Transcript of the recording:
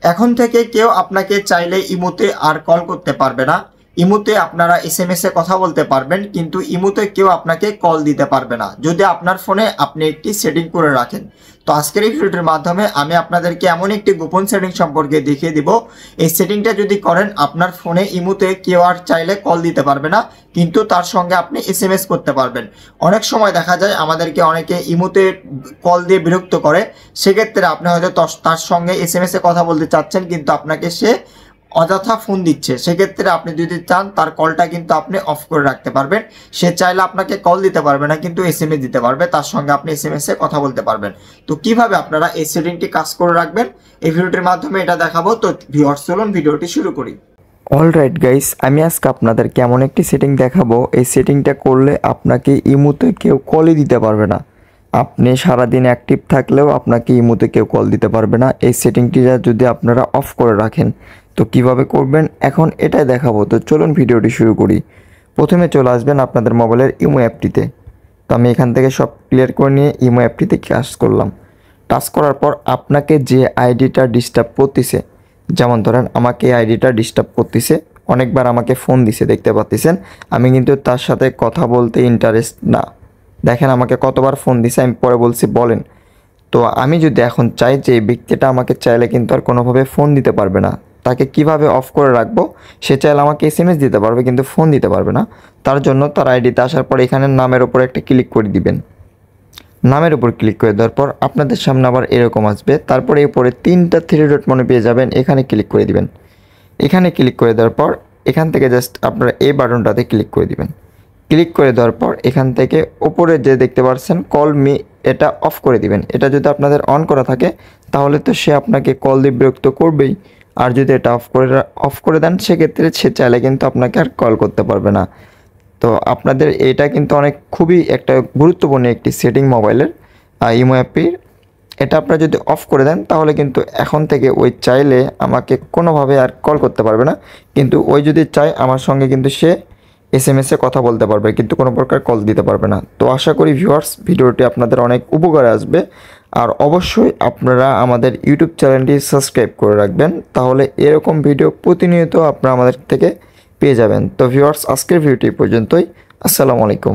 এখন থেকে কেউ আপনাকে চাইলে ইমোতে আর কল করতে পারবে না। ইমোতে আপনারা এসএমএস এ কথা বলতে পারবেন, কিন্তু ইমোতে কেউ আপনাকে কল দিতে পারবে না যদি আপনার ফোনে আপনি একটি সেটিং করে রাখেন। তো আজকের এই ভিডিওটির মাধ্যমে আমি আপনাদেরকে এমন একটি গোপন সেটিং সম্পর্কে দেখিয়ে দিব। এই সেটিংটা যদি করেন আপনার ফোনে ইমোতে কেউ আর চাইলে কল দিতে পারবে না, কিন্তু তার সঙ্গে আপনি এসএমএস করতে পারবেন। অনেক সময় দেখা যায় আমাদেরকে অনেকে ইমোতে কল দিয়ে বিরক্ত করে, সেক্ষেত্রে আপনি হয়তো তার সঙ্গে এসএমএস এ কথা বলতে চাচ্ছেন কিন্তু আপনাকে সে অযথা ফোন দিচ্ছে। সেক্ষেত্রে আপনি যদি চান তার কলটা কিন্তু আপনি অফ করে রাখতে পারবেন। সে চাইলে আপনাকে কল দিতে পারবে না, কিন্তু এসএমএস দিতে পারবে, তার সঙ্গে আপনি এসএমএস এ কথা বলতে পারবেন। তো কিভাবে আপনারা এই সেটিংটি কাজ করে রাখবেন এই ভিডিওটির মাধ্যমে এটা দেখাবো। তো ভিউয়ার্স চলুন ভিডিওটি শুরু করি। অলরাইট গাইস, আমি আজকে আপনাদেরকে এমন একটি সেটিং দেখাবো। এই সেটিংটা করলে আপনাকে ইমোতে কেউ কলই দিতে পারবে না। আপনি সারাদিন অ্যাক্টিভ থাকলেও আপনাকে ইমোতে কেউ কল দিতে পারবে না এই সেটিংটি যদি আপনারা অফ করে রাখেন। তো কিভাবে করবেন এখন এটাই দেখাবো। তো চলুন ভিডিওটি শুরু করি। প্রথমে চলে আসবেন আপনাদের মোবাইলের ইমো অ্যাপটিতে। তো আমি এখান থেকে সব ক্লিয়ার করে নিয়ে ইমো অ্যাপটিতে টাচ করলাম। টাচ করার পর আপনাকে যে আইডিটা ডিস্টার্ব করতেছে, যেমন ধরেন আমাকে এই আইডিটা ডিস্টার্ব করতেছে, অনেকবার আমাকে ফোন দিছে, দেখতে পাচ্ছেন। আমি কিন্তু তার সাথে কথা বলতে ইন্টারেস্ট না। দেখেন আমাকে কতবার ফোন দিছে, আমি পরে বলছি বলেন। তো আমি যদি এখন চাই যে এই ব্যক্তিটা আমাকে চাইলে কিন্তু আর কোনোভাবে ফোন দিতে পারবে না, তাকে কিভাবে অফ করে রাখবো? সে চাইলে আমাকে এসএমএস দিতে পারবে কিন্তু ফোন দিতে পারবে না। তার জন্য তার আইডিতে আসার পর এখানে নামের উপর একটা ক্লিক করে দিবেন। নামের উপর ক্লিক করে দেওয়ার পর আপনাদের সামনে আবার এরকম আসবে। তারপরে এরপরে 3টা 3 ডট মনে পেয়ে যাবেন, এখানে ক্লিক করে দিবেন। এখানে ক্লিক করে দেওয়ার পর এখান থেকে জাস্ট আপনারা এই বাটনটাতে ক্লিক করে দিবেন। ক্লিক করে দেওয়ার পর এখান থেকে উপরে যে দেখতে পাচ্ছেন কল মি, এটা অফ করে দিবেন। এটা যদি আপনাদের অন করা থাকে তাহলে তো সে আপনাকে কল দিয়ে বিরক্ত করবেই। আর যদি এটা অফ করে দেন সেক্ষেত্রে সে চাইলে কিন্তু আপনাকে আর কল করতে পারবে না। তো আপনাদের এটা কিন্তু খুবই একটা গুরুত্বপূর্ণ একটি সেটিং মোবাইলের ইমো অ্যাপের। এটা আপনারা যদি অফ করে দেন তাহলে কিন্তু এখন থেকে ওই চাইলে আমাকে কোনোভাবে আর কল করতে পারবে না, কিন্তু ওই যদি চায় আমার সঙ্গে কিন্তু সে এসএমএসে কথা বলতে পারবে, কিন্তু কোনো প্রকার কল দিতে পারবে না। তো আশা করি ভিউয়ার্স ভিডিওটি আপনাদের অনেক উপকারে আসবে। আর অবশ্যই আপনারা আমাদের ইউটিউব চ্যানেলটি সাবস্ক্রাইব করে রাখবেন, তাহলে এরকম ভিডিও প্রতিনিয়ত আপনারা আমাদের থেকে পেয়ে যাবেন। তো ভিউয়ার্স আজকের ভিডিওটি পর্যন্তই। আসসালামু আলাইকুম।